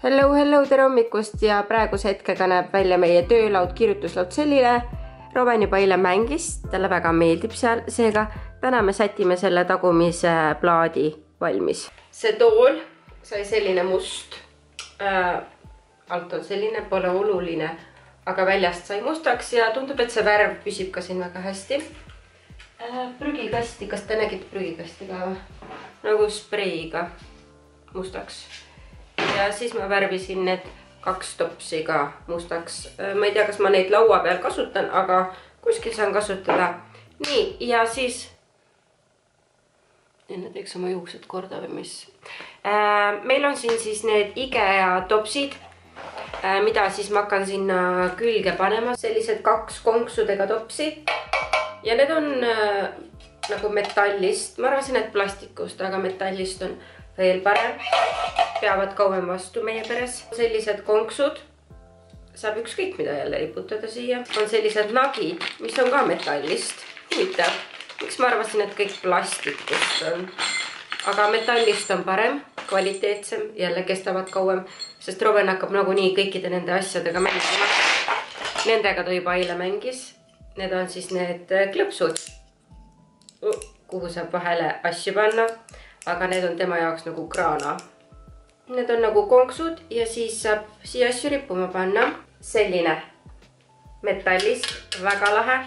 Hello, tere hommikust ja praeguse hetkega näeb välja meie töölaud, kirjutuslaud selline. Roven juba eile mängis, talle väga meeldib seal, seega täna me sätime selle tagumise plaadi valmis. See tool sai selline must, alt on selline, pole oluline, aga väljast sai mustaks ja tundub, et see värv püsib ka siin väga hästi. Prügikasti, kas te nägite prügikasti ka või? Nagu spreiga mustaks. Ja siis ma värvisin need 2 topsi ka mustaks. Ma ei tea, kas ma neid laua peal kasutan, aga kuskil saan kasutada. Nii, ja siis... Enne teeks oma juuksed korda või mis. Meil on siin siis need IKEA topsid, mida siis ma hakkan sinna külge panema. Sellised 2 konksudega topsi. Ja need on nagu metallist. Ma arvasin, et plastikust, aga metallist on veel parem. Peavad kauem vastu meie peres. Sellised konksud. Saab ükskõik mida jälle riputada siia. On sellised nagid, mis on ka metallist. Huvitav. Miks ma arvasin, et kõik plastikust on. Aga metallist on parem, kvaliteetsem. Jälle kestavad kauem. Sest Roven hakkab nagunii kõikide nende asjadega mängima. Nendega ta juba eile mängis. Need on siis need klõpsud. Kuhu saab vahele asju panna. Aga need on tema jaoks nagu kraana. Need on nagu konksud ja siis saab siia asju rippuma panna. Selline metallist, väga lahe.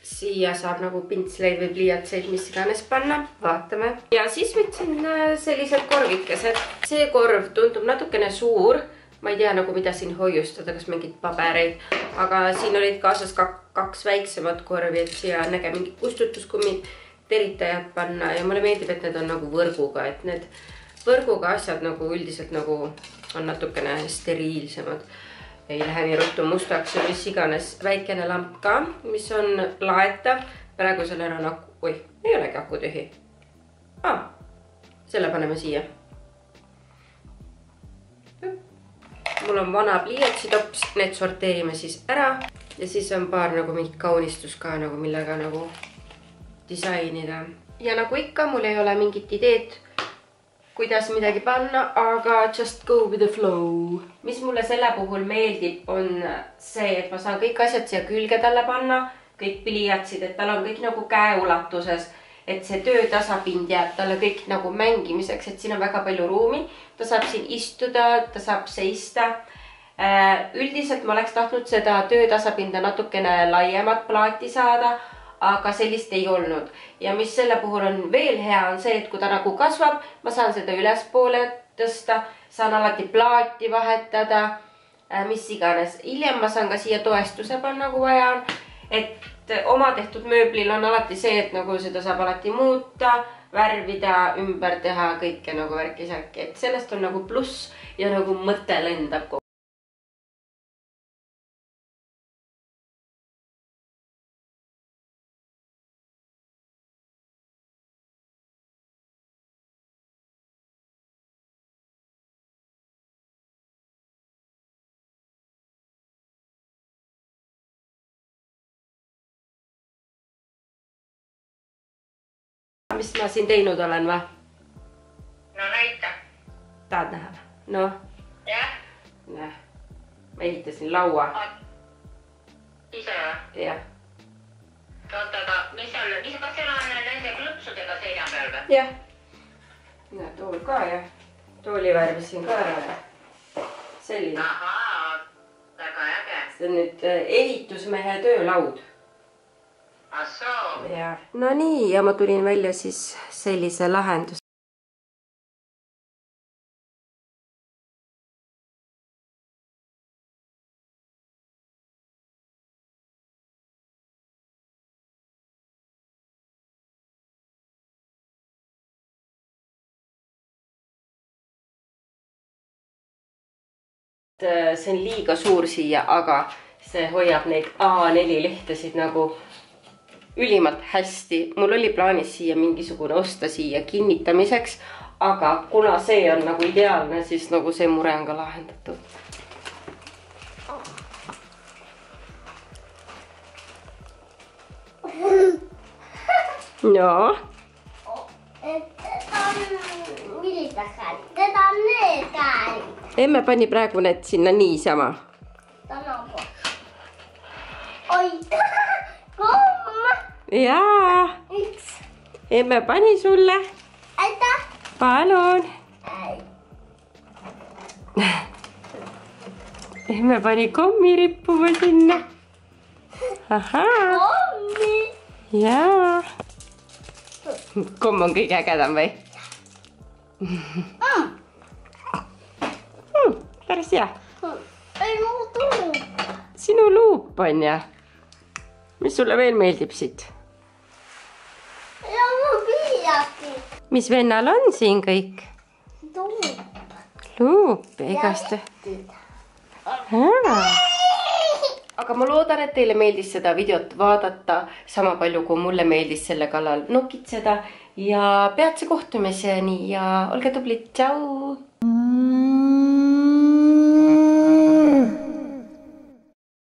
Siia saab nagu pintsleid või pliiatseid, mis iganes panna. Vaatame. Ja siis võtsin sellised korvikesed. See korv tundub natukene suur. Ma ei tea nagu mida siin hoiustada, kas mingid pabereid. Aga siin olid kaasas 2 väiksemat korvi, et siia näge mingid kustutuskummid, teritajad panna. Ja mulle meeldib, et need on nagu võrguga, et need võrguga asjad nagu üldiselt nagu on natukene steriilsemad. Ei lähe nii ruttu mustaks ja mis iganes väikene lamp ka, mis on laetav. Praegu sellel on aku. Oi, ei olegi aku tühi. Selle paneme siia. Mul on vana pliiatsitops, need sorteerime siis ära. Ja siis on paar nagu mingit kaunistus ka, nagu millega nagu disainida. Ja nagu ikka, mul ei ole mingit ideed, kuidas midagi panna, aga just go with the flow. Mis mulle selle puhul meeldib, on see, et ma saan kõik asjad siia külge talle panna, kõik pliiatsid, et tal on kõik nagu käeulatuses, et see töötasapind jääb talle kõik nagu mängimiseks, et siin on väga palju ruumi. Ta saab siin istuda, ta saab seista. Üldiselt ma oleks tahtnud seda töötasapinda natukene laiemat plaati saada, aga sellist ei olnud. Ja mis selle puhul on veel hea, on see, et kui ta nagu kasvab, ma saan seda ülespoole tõsta, saan alati plaati vahetada, mis iganes. Hiljem ma saan ka siia toestuse panna, kui vaja on. Et oma tehtud mööblil on alati see, et nagu seda saab alati muuta, värvida, ümber teha, kõike nagu värki-särki. Et sellest on nagu pluss ja nagu mõte lendab kogu. Mis ma siin teinud olen, va? No näita. Tahad näha? No. Jah? Näh. Ma ehitasin laua. Ise või? Jah. Oota, aga mis kas seal on nende klõpsudega seina peal või? Jah. Näe, tool ka ja tooli värvisin ka ära. Selline. Ahaa, väga äge. See on nüüd ehitusmehe töölaud. Assoo. Ja. No nii, ja ma tulin välja siis sellise lahendus. See on liiga suur siia, aga see hoiab neid A4 lehtesid nagu ülimalt hästi. Mul oli plaanis siia mingisugune osta siia kinnitamiseks, aga kuna see on nagu ideaalne, siis nagu see mure on ka lahendatud. Joo. Miltä kädet? Tätä on ne kädet. emme pani praegu need sinna niisama. Tänapäeval. Oi, komm. Jaa. Üks. Emme pani sulle. Aitäh. Palun. Ei. Emme pani kommi rippuma sinna. Ahaa. Kommi. Jaa. Komm on kõige ägedam või? Päris hea. Ei muutu. Sinu luup on ja. Mis sulle veel meeldib siit? Ja mul piiaki. Mis vennal on siin kõik? Tuup. Luup, igaste. Aga ma loodan, et teile meeldis seda videot vaadata sama palju, kui mulle meeldis selle kallal nokitseda ja peatse kohtumiseni ja olge tublid, tšau!